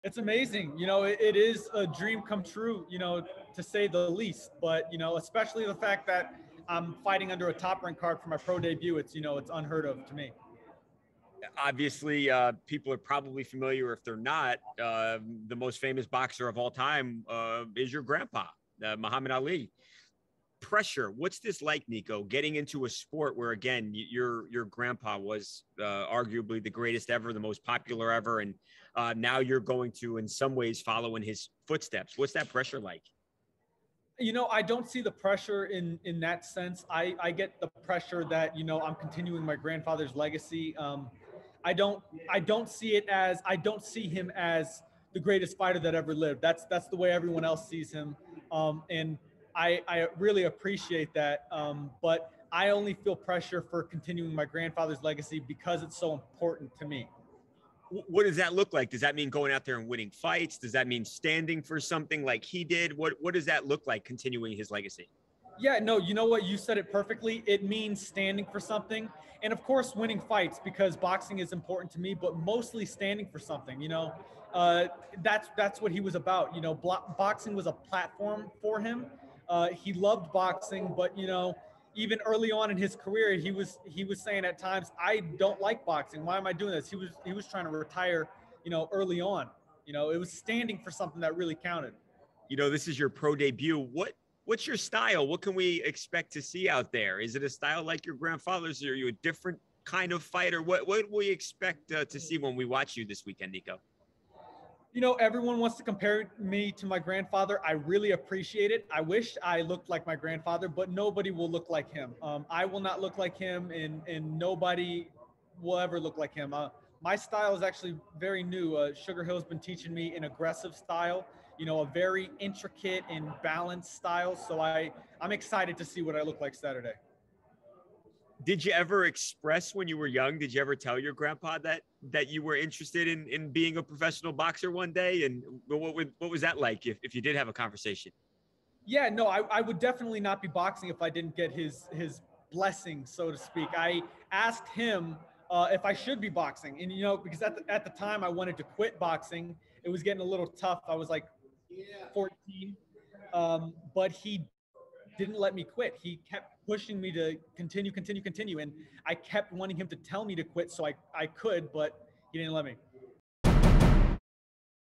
It's amazing. It is a dream come true, to say the least. But, especially the fact that I'm fighting under a top rank card for my pro debut, it's unheard of to me. Obviously, people are probably familiar, if they're not, the most famous boxer of all time is your grandpa, Muhammad Ali. Pressure. What's this like, Nico? Getting into a sport where, again, your grandpa was arguably the greatest ever, the most popular ever, and now you're going to, in some ways, follow in his footsteps. What's that pressure like? I don't see the pressure in that sense. I get the pressure that I'm continuing my grandfather's legacy. I don't I don't see it as I don't see him as the greatest fighter that ever lived. That's the way everyone else sees him, and I really appreciate that. But I only feel pressure for continuing my grandfather's legacy because it's so important to me. What does that look like? Does that mean going out there and winning fights? Does that mean standing for something like he did? What does that look like, continuing his legacy? Yeah, no, you know what? You said it perfectly. It means standing for something. And of course, winning fights because boxing is important to me, but mostly standing for something. Uh, that's what he was about. Boxing was a platform for him. He loved boxing, but even early on in his career, he was saying at times, "I don't like boxing. Why am I doing this?" He was trying to retire. Early on. It was standing for something that really counted. This is your pro debut. What's your style? What can we expect to see out there? Is it a style like your grandfather's? Are you a different kind of fighter? What will we expect to see when we watch you this weekend, Nico? Everyone wants to compare me to my grandfather. I really appreciate it. I wish I looked like my grandfather, but nobody will look like him. I will not look like him, and nobody will ever look like him. My style is actually very new. Sugar Hill's been teaching me an aggressive style, a very intricate and balanced style. So I'm excited to see what I look like Saturday. Did you ever express when you were young? Did you ever tell your grandpa that you were interested in being a professional boxer one day? And what was that like if you did have a conversation? Yeah, no, I would definitely not be boxing if I didn't get his blessing, so to speak. I asked him if I should be boxing, and because at the time I wanted to quit boxing. It was getting a little tough. I was like 14, but he didn't let me quit. He kept pushing me to continue, and I kept wanting him to tell me to quit so I could, but he didn't let me.